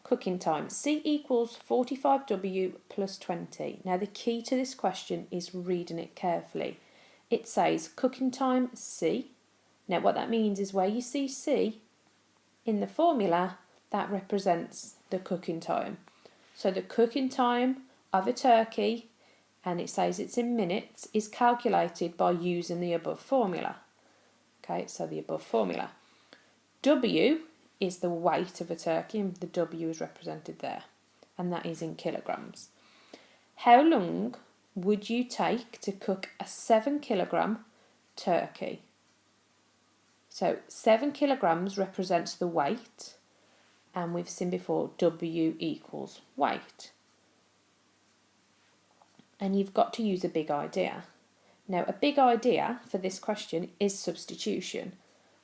cooking time. C equals 45W plus 20. Now the key to this question is reading it carefully. It says cooking time C. Now what that means is where you see C in the formula, that represents the cooking time. So the cooking time of a turkey, and it says it's in minutes, is calculated by using the above formula. Okay, so the above formula. W is the weight of a turkey, and the W is represented there, and that is in kilograms. How long would you take to cook a 7 kilogram turkey? So 7 kilograms represents the weight, and we've seen before W equals weight. And you've got to use a big idea. Now, a big idea for this question is substitution.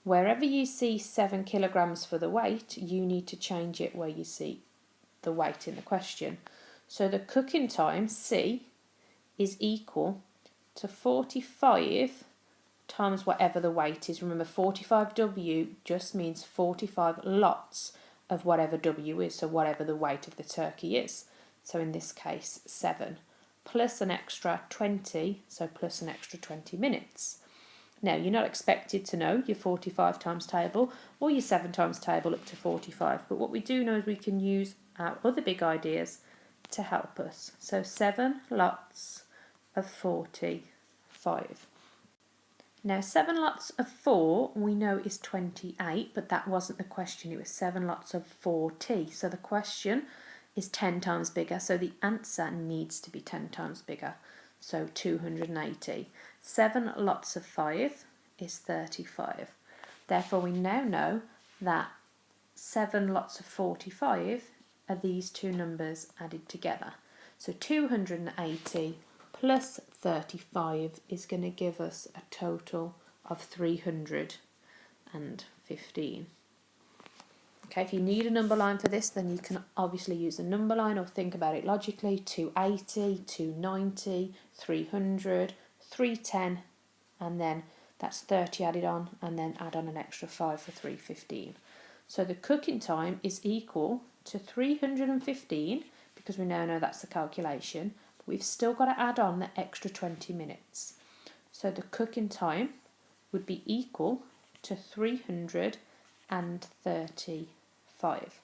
Wherever you see 7 kilograms for the weight, you need to change it where you see the weight in the question. So the cooking time, C, is equal to 45 times whatever the weight is. Remember, 45W just means 45 lots of whatever W is, so whatever the weight of the turkey is. So in this case, 7, plus an extra 20, so plus an extra 20 minutes. Now, you're not expected to know your 45 times table or your 7 times table up to 45, but what we do know is we can use our other big ideas to help us. So 7 lots of 45. Now, 7 lots of 4 we know is 28, but that wasn't the question. It was 7 lots of 40. So the question is 10 times bigger, so the answer needs to be 10 times bigger. So 280. 7 lots of 5 is 35. Therefore, we now know that 7 lots of 45 are these two numbers added together. So 280 plus 35 is going to give us a total of 315. Okay, if you need a number line for this, then you can obviously use a number line or think about it logically. 280, 290, 300, 310, and then that's 30 added on, and then add on an extra 5 for 315. So the cooking time is equal to 315, because we now know that's the calculation, but we've still got to add on the extra 20 minutes. So the cooking time would be equal to 335.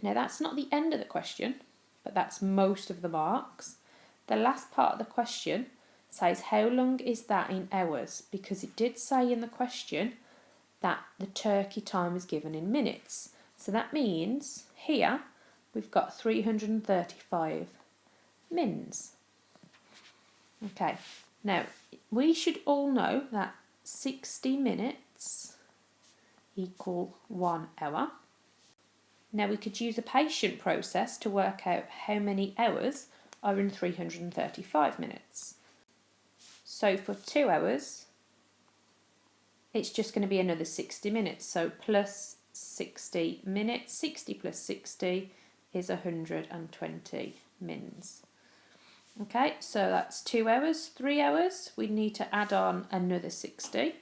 Now that's not the end of the question, but that's most of the marks. The last part of the question says how long is that in hours, because it did say in the question that the turkey time is given in minutes. So that means here we've got 335 mins. Okay, now we should all know that 60 minutes equal 1 hour. Now we could use a patient process to work out how many hours are in 335 minutes. So for 2 hours, it's just going to be another 60 minutes. So plus 60 minutes, 60 plus 60 is 120 mins. Okay, so that's 2 hours. 3 hours, we need to add on another 60.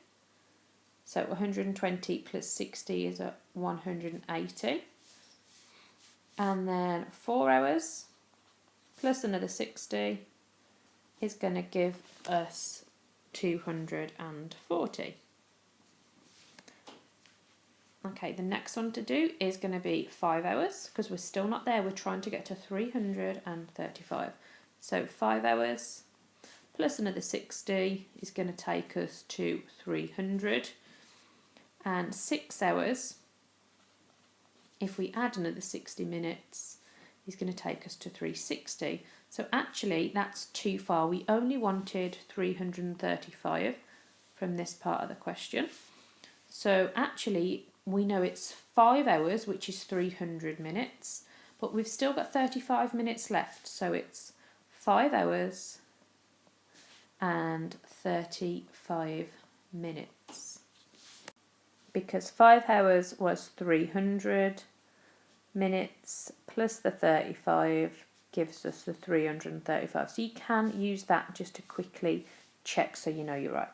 So 120 plus 60 is 180. And then 4 hours plus another 60 is going to give us 240. Okay, the next one to do is going to be 5 hours, because we're still not there. We're trying to get to 335. So 5 hours plus another 60 is going to take us to 300. And 6 hours, if we add another 60 minutes, is going to take us to 360. So actually, that's too far. We only wanted 335 from this part of the question. So actually, we know it's 5 hours, which is 300 minutes, but we've still got 35 minutes left. So it's 5 hours and 35 minutes. Because 5 hours was 300 minutes plus the 35 gives us the 335. So you can use that just to quickly check so you know you're right.